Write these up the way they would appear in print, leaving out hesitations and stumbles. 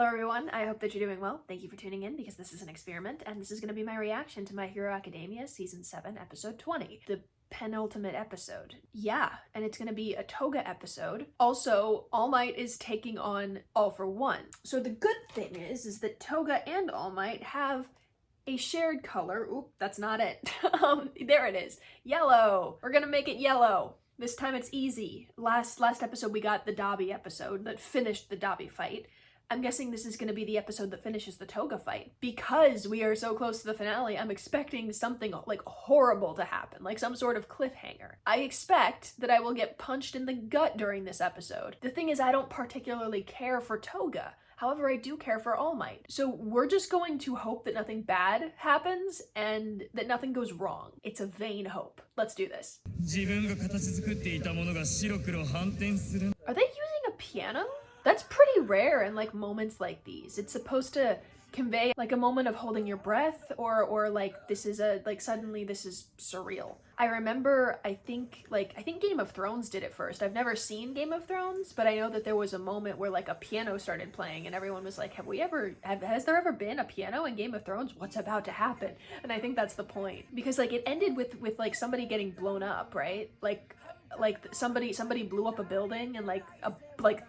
Hello everyone, I hope that you're doing well. Thank you for tuning in because this is an experiment and this is going to be my reaction to My Hero Academia Season 7 Episode 20, the penultimate episode. Yeah, and it's going to be a Toga episode. Also, All Might is taking on All for One. So the good thing is that Toga and All Might have a shared color. Oop, that's not it. There it is. Yellow. We're gonna make it yellow. This time it's easy. Last episode we got the Dabi episode that finished the Dabi fight. I'm guessing this is going to be the episode that finishes the Toga fight. Because we are so close to the finale, I'm expecting something like horrible to happen, like some sort of cliffhanger. I expect that I will get punched in the gut during this episode. The thing is, I don't particularly care for Toga. However, I do care for All Might. So we're just going to hope that nothing bad happens and that nothing goes wrong. It's a vain hope. Let's do this. Are they using a piano? That's pretty rare in like moments like these. It's supposed to convey like a moment of holding your breath or like this is suddenly this is surreal. I remember I think Game of Thrones did it first. I've never seen Game of Thrones, but I know that there was a moment where like a piano started playing and everyone was like, has there ever been a piano in Game of Thrones? What's about to happen? And I think that's the point. Because like it ended with like somebody getting blown up, right? Like somebody blew up a building and like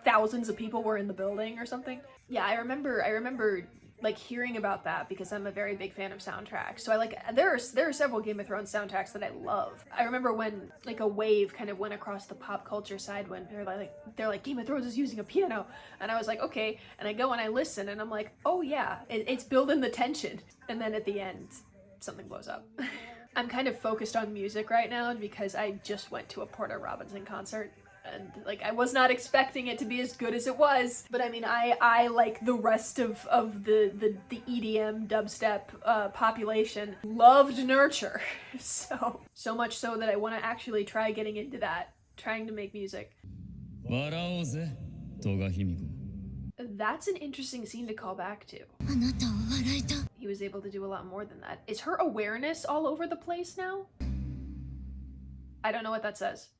thousands of people were in the building or something. Yeah, I remember like hearing about that because I'm a very big fan of soundtracks. So there are several Game of Thrones soundtracks that I love. I remember when like a wave kind of went across the pop culture side when they're like Game of Thrones is using a piano, and I was like, okay, and I go and I listen and I'm like, oh yeah, it's building the tension, and then at the end something blows up. I'm kind of focused on music right now because I just went to a Porter Robinson concert and like I was not expecting it to be as good as it was. But I mean, I like the rest of the EDM dubstep population loved Nurture. So much so that I want to actually try getting into that, trying to make music. That's an interesting scene to call back to. He was able to do a lot more than that. Is her awareness all over the place now? I don't know what that says.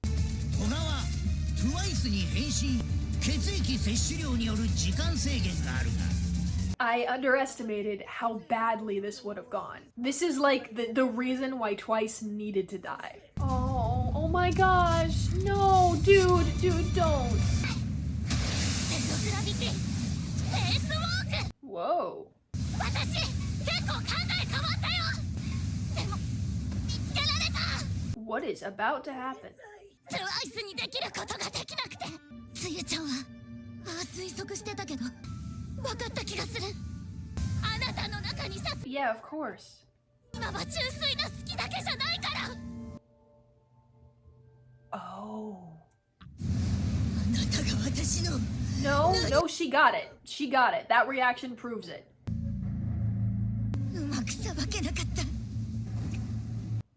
I underestimated how badly this would have gone. This is like the reason why Twice needed to die. Oh my gosh. No, dude, don't. Whoa. What is about to happen? Yeah, of course. Oh. No, she got it. She got it. That reaction proves it.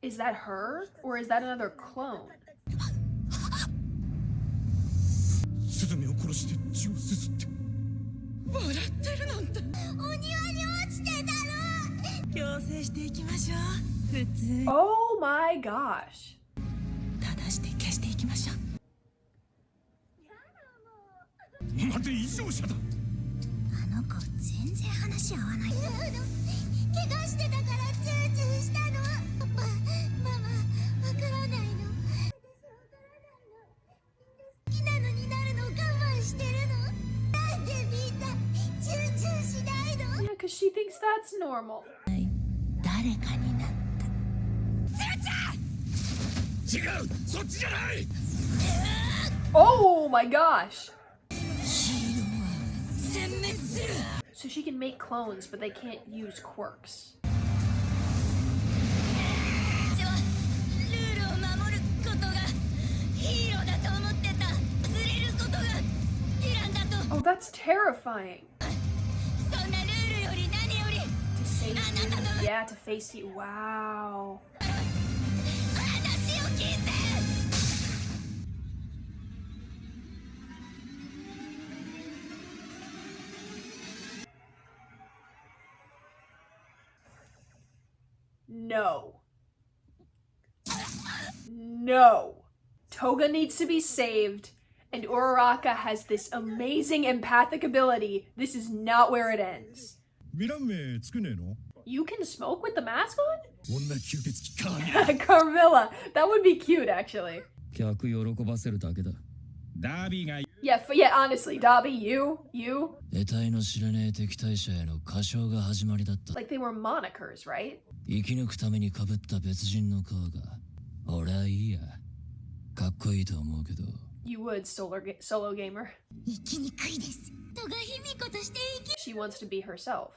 Is that her? Or is that another clone? Oh my gosh. Yeah, because she thinks that's normal. Oh my gosh. So she can make clones, but they can't use quirks. Oh, that's terrifying. To save you. Yeah, to face you. Wow. No. No. Toga needs to be saved, And Uraraka has this amazing empathic ability. This is not where it ends. You can smoke with the mask on? Carmilla. That would be cute, actually. Yeah, honestly, Dobby, you. Like they were monikers, right? You would, solo gamer. She wants to be herself.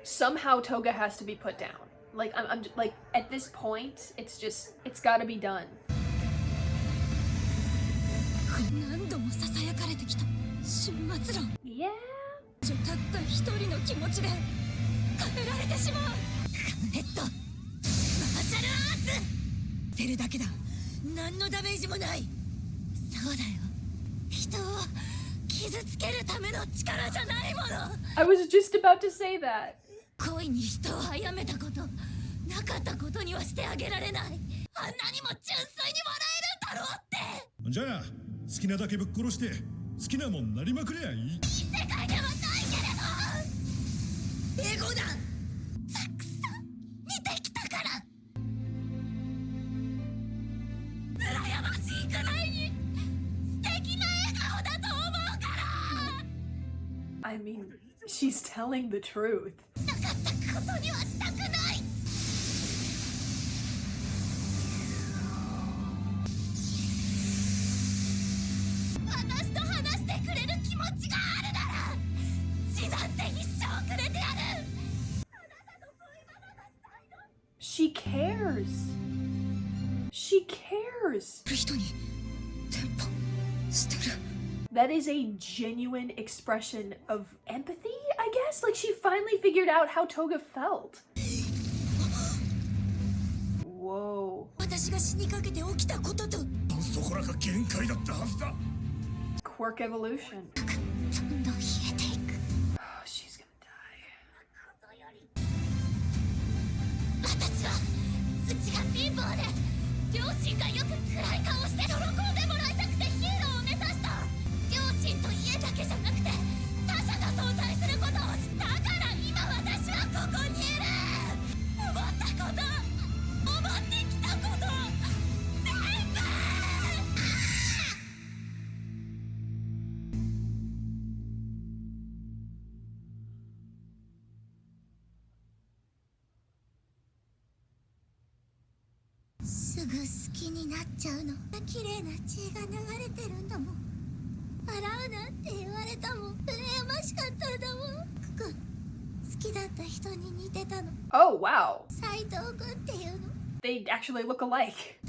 Somehow Toga has to be put down. Like I'm like at this point, it's gotta be done. Yeah. I was just about to say that. I mean, she's telling the truth. She cares. She cares. That is a genuine expression of empathy, I guess? Like, she finally figured out how Toga felt. Whoa. Quirk evolution. Oh, she's gonna die. Oh, wow. They actually look alike.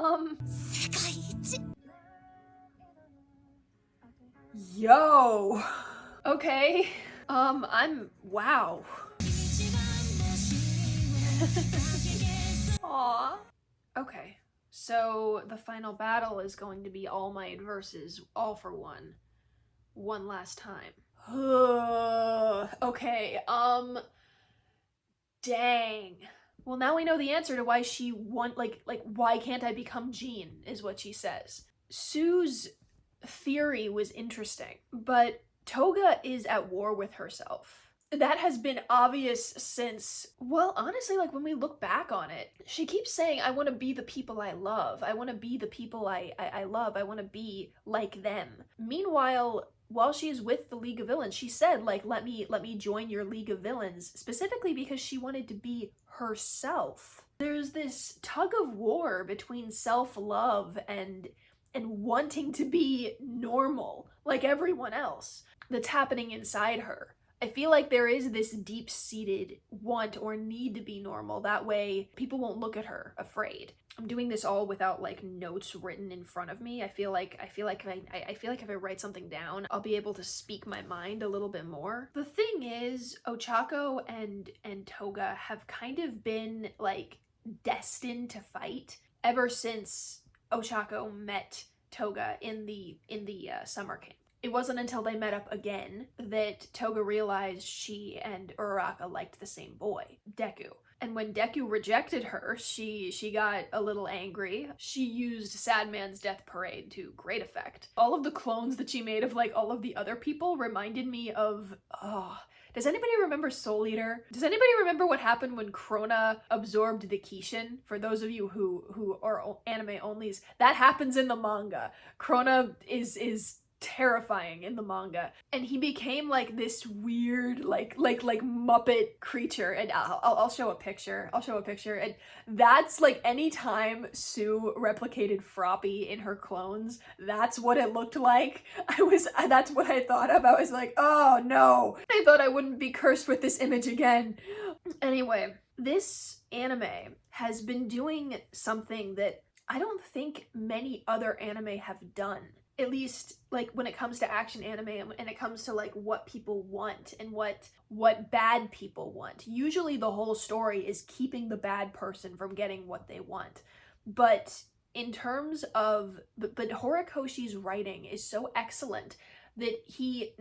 Okay. Yo. Okay. Wow. Aw. Okay. So the final battle is going to be All Might versus All for One. One last time. Okay, dang. Well, now we know the answer to why she like why can't I become Jean, is what she says. Sue's theory was interesting, but Toga is at war with herself. That has been obvious since, well, honestly, like when we look back on it, she keeps saying, I want to be the people I love. I want to be the people I love. I want to be like them. Meanwhile, while she's with the League of Villains, she said, like, let me join your League of Villains, specifically because she wanted to be herself. There's this tug of war between self-love and wanting to be normal like everyone else that's happening inside her. I feel like there is this deep-seated want or need to be normal. That way people won't look at her afraid. I'm doing this all without like notes written in front of me. I feel like if I write something down, I'll be able to speak my mind a little bit more. The thing is, Ochaco and Toga have kind of been like destined to fight ever since Ochaco met Toga in the summer camp. It wasn't until they met up again that Toga realized she and Uraraka liked the same boy, Deku. And when Deku rejected her, she got a little angry. She used Sad Man's Death Parade to great effect. All of the clones that she made of like all of the other people reminded me of, does anybody remember Soul Eater? Does anybody remember what happened when Krona absorbed the Kishin? For those of you who are anime onlys, that happens in the manga. Krona is terrifying in the manga, and he became like this weird like Muppet creature, and I'll show a picture. And that's like anytime Sue replicated Froppy in her clones, that's what it looked like. That's what I thought of. I was like, oh no, I thought I wouldn't be cursed with this image again. Anyway, this anime has been doing something that I don't think many other anime have done. At least like when it comes to action anime and it comes to like what people want and what bad people want. Usually the whole story is keeping the bad person from getting what they want. But in terms of, but Horikoshi's writing is so excellent that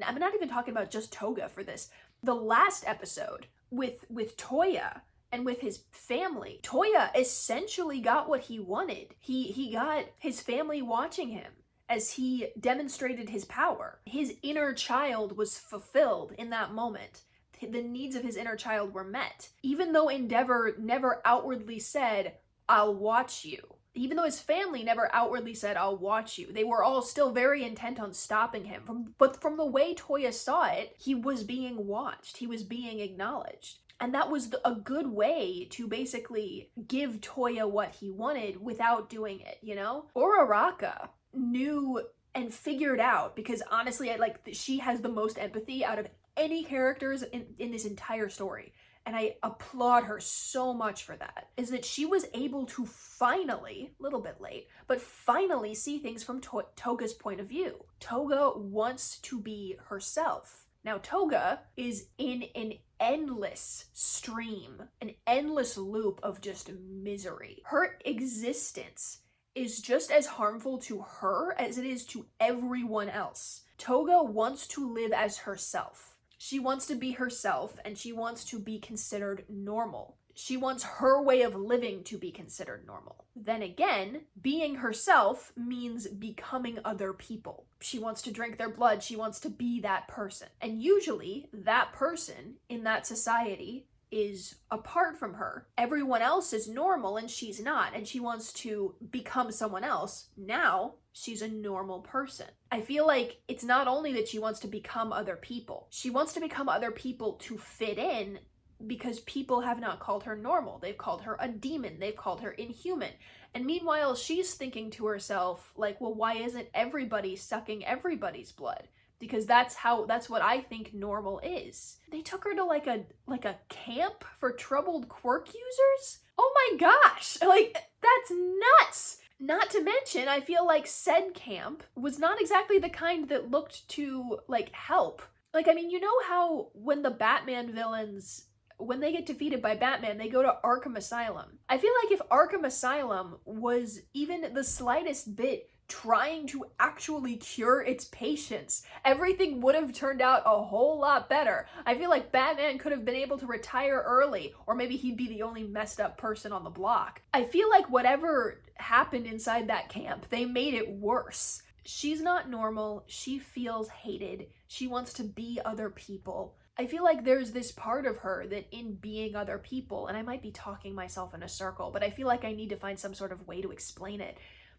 I'm not even talking about just Toga for this. The last episode with Toya and with his family, Toya essentially got what he wanted. He got his family watching him as he demonstrated his power. His inner child was fulfilled in that moment. The needs of his inner child were met. Even though Endeavor never outwardly said, I'll watch you. Even though his family never outwardly said, I'll watch you. They were all still very intent on stopping him. But from the way Toya saw it, he was being watched. He was being acknowledged. And that was a good way to basically give Toya what he wanted without doing it, you know? Uraraka knew and figured out, because honestly, she has the most empathy out of any characters in this entire story, and I applaud her so much for that, is that she was able to finally, a little bit late, but finally see things from Toga's point of view. Toga wants to be herself. Now, Toga is in an endless stream, an endless loop of just misery. Her existence is just as harmful to her as it is to everyone else. Toga wants to live as herself. She wants to be herself, and she wants to be considered normal. She wants her way of living to be considered normal. Then again, being herself means becoming other people. She wants to drink their blood. She wants to be that person. And usually, that person in that society is apart from her. Everyone else is normal and she's not, and she wants to become someone else. Now, she's a normal person. I feel like it's not only that she wants to become other people. She wants to become other people to fit in, because people have not called her normal. They've called her a demon. They've called her inhuman. And meanwhile, she's thinking to herself, like, well, why isn't everybody sucking everybody's blood? Because that's what I think normal is. They took her to like a camp for troubled Quirk users? Oh my gosh, like, that's nuts! Not to mention, I feel like said camp was not exactly the kind that looked to, like, help. Like, I mean, you know how when the Batman villains, when they get defeated by Batman, they go to Arkham Asylum. I feel like if Arkham Asylum was even the slightest bit trying to actually cure its patients, everything would have turned out a whole lot better. I feel like Batman could have been able to retire early, or maybe he'd be the only messed up person on the block. I feel like whatever happened inside that camp, they made it worse. She's not normal. She feels hated. She wants to be other people. I feel like there's this part of her that in being other people, and I might be talking myself in a circle, but I feel like I need to find some sort of way to explain it.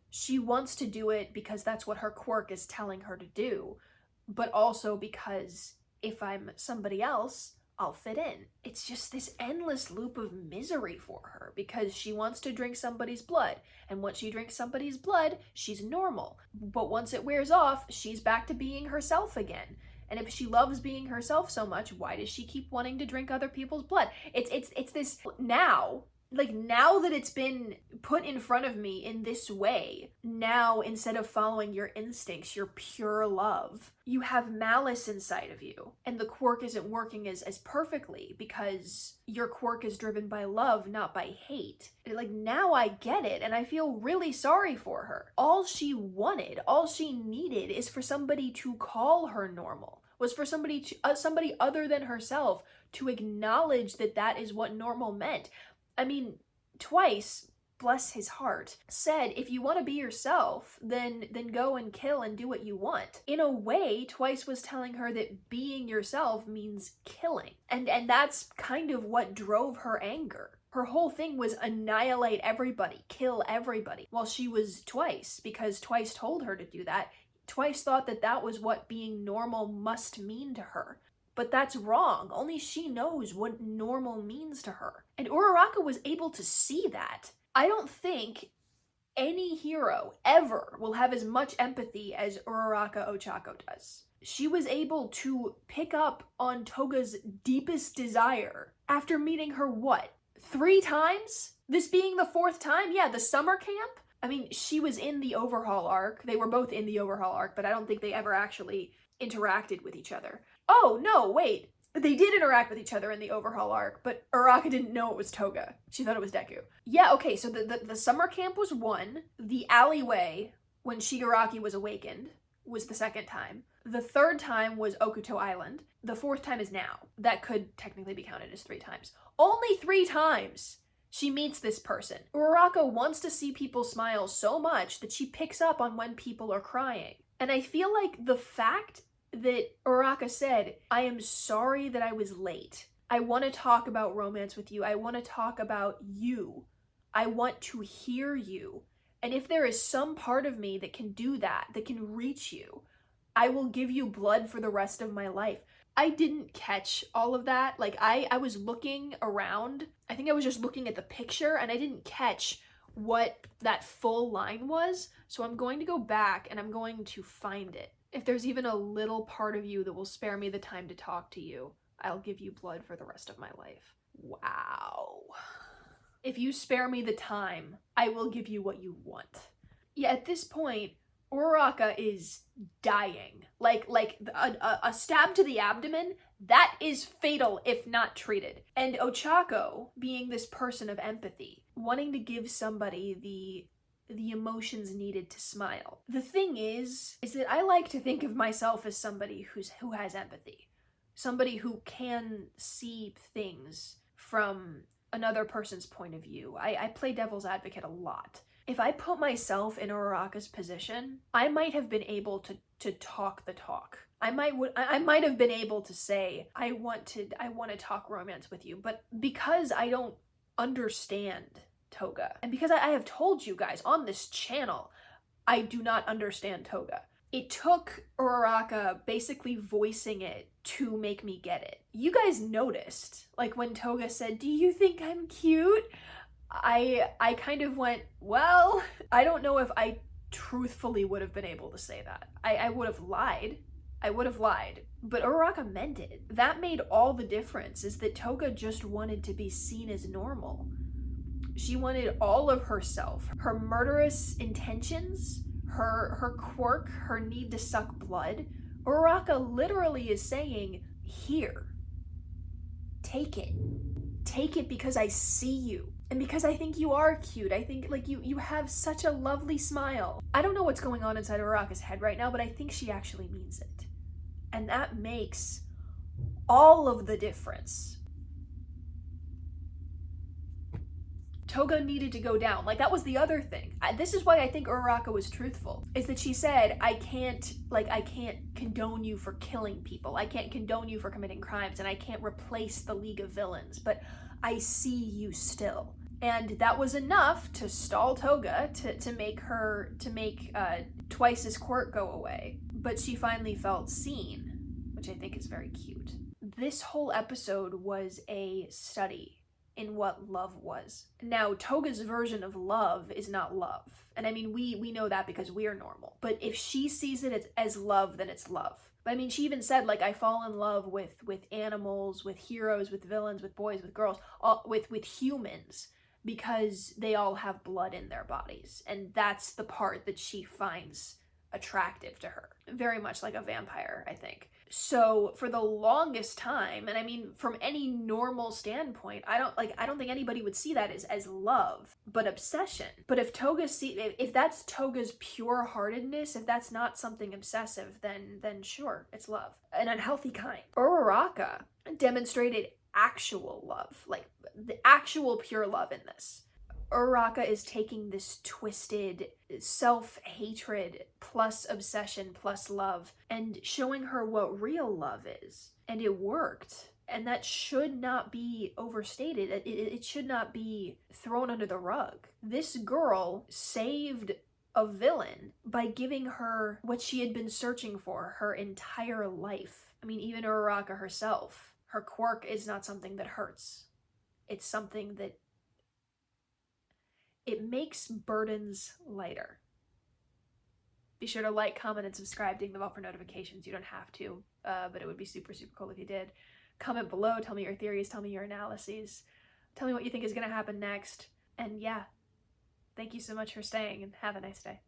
She wants to do it because that's what her quirk is telling her to do, but also because if I'm somebody else, I'll fit in. It's just this endless loop of misery for her because she wants to drink somebody's blood. And once she drinks somebody's blood, she's normal. But once it wears off, she's back to being herself again. And if she loves being herself so much, why does she keep wanting to drink other people's blood? It's this now. Like, now that it's been put in front of me in this way, now instead of following your instincts, your pure love, you have malice inside of you. And the quirk isn't working as perfectly because your quirk is driven by love, not by hate. Like, now I get it, and I feel really sorry for her. All she wanted, all she needed is for somebody to call her normal. Was for somebody other than herself to acknowledge that that is what normal meant. I mean, Twice, bless his heart, said if you want to be yourself, then go and kill and do what you want. In a way, Twice was telling her that being yourself means killing. And that's kind of what drove her anger. Her whole thing was annihilate everybody, kill everybody, while she was Twice, because Twice told her to do that. Twice thought that that was what being normal must mean to her. But that's wrong. Only she knows what normal means to her. And Uraraka was able to see that. I don't think any hero ever will have as much empathy as Uraraka Ochaco does. She was able to pick up on Toga's deepest desire after meeting her, 3 times? This being the 4th time? Yeah, the summer camp? I mean, she was in the overhaul arc. They were both in the overhaul arc, but I don't think they ever actually interacted with each other. Oh, no, wait. They did interact with each other in the overhaul arc, but Uraraka didn't know it was Toga. She thought it was Deku. Yeah, okay, so the summer camp was 1. The alleyway, when Shigaraki was awakened, was the 2nd time. The 3rd time was Okuto Island. The 4th time is now. That could technically be counted as 3 times. Only 3 times she meets this person. Uraraka wants to see people smile so much that she picks up on when people are crying. And I feel like the fact that Uraraka said, I am sorry that I was late. I want to talk about romance with you. I want to talk about you. I want to hear you. And if there is some part of me that can do that, that can reach you, I will give you blood for the rest of my life. I didn't catch all of that. Like, I was looking around. I think I was just looking at the picture and I didn't catch what that full line was. So I'm going to go back and I'm going to find it. If there's even a little part of you that will spare me the time to talk to you, I'll give you blood for the rest of my life. Wow. If you spare me the time, I will give you what you want. Yeah, at this point, Uraraka is dying. Like a stab to the abdomen, that is fatal if not treated. And Ochaco, being this person of empathy, wanting to give somebody the emotions needed to smile. The thing is that I like to think of myself as somebody who has empathy. Somebody who can see things from another person's point of view. I play devil's advocate a lot. If I put myself in Uraraka's position, I might have been able to talk the talk. I might have been able to say, I want to talk romance with you, but because I don't understand Toga, and because I have told you guys on this channel, I do not understand Toga. It took Uraraka basically voicing it to make me get it. You guys noticed, like when Toga said, "Do you think I'm cute?" I kind of went, well, I don't know if I truthfully would have been able to say that. I would have lied. But Uraraka meant it. That made all the difference, is that Toga just wanted to be seen as normal. She wanted all of herself, her murderous intentions, her quirk, her need to suck blood. Uraraka literally is saying, here, take it. Take it because I see you. And because I think you are cute. I think, like, you have such a lovely smile. I don't know what's going on inside Uraraka's head right now, but I think she actually means it. And that makes all of the difference. Toga needed to go down. Like, that was the other thing. This is why I think Uraraka was truthful, is that she said, I can't condone you for killing people. I can't condone you for committing crimes, and I can't replace the League of Villains, but I see you still. And that was enough to stall Toga to make twice as Quirk go away. But she finally felt seen, which I think is very cute. This whole episode was a study in what love was. Now, Toga's version of love is not love. And I mean, we know that because we're normal. But if she sees it as love, then it's love. I mean, she even said, like, I fall in love with animals, with heroes, with villains, with boys, with girls, with humans, because they all have blood in their bodies. And that's the part that she finds attractive to her. Very much like a vampire, I think. So for the longest time, and I mean, from any normal standpoint, I don't think anybody would see that as love, but obsession. But if that's Toga's pure-heartedness, if that's not something obsessive, then sure, it's love. An unhealthy kind. Uraraka demonstrated actual love, like the actual pure love in this. Uraraka is taking this twisted self-hatred plus obsession plus love and showing her what real love is. And it worked. And that should not be overstated. It should not be thrown under the rug. This girl saved a villain by giving her what she had been searching for her entire life. I mean, even Uraraka herself, her quirk is not something that hurts. It's something that it makes burdens lighter. Be sure to like, comment, and subscribe. Ding the bell for notifications. You don't have to, but it would be super, super cool if you did. Comment below. Tell me your theories. Tell me your analyses. Tell me what you think is going to happen next. And yeah, thank you so much for staying, and have a nice day.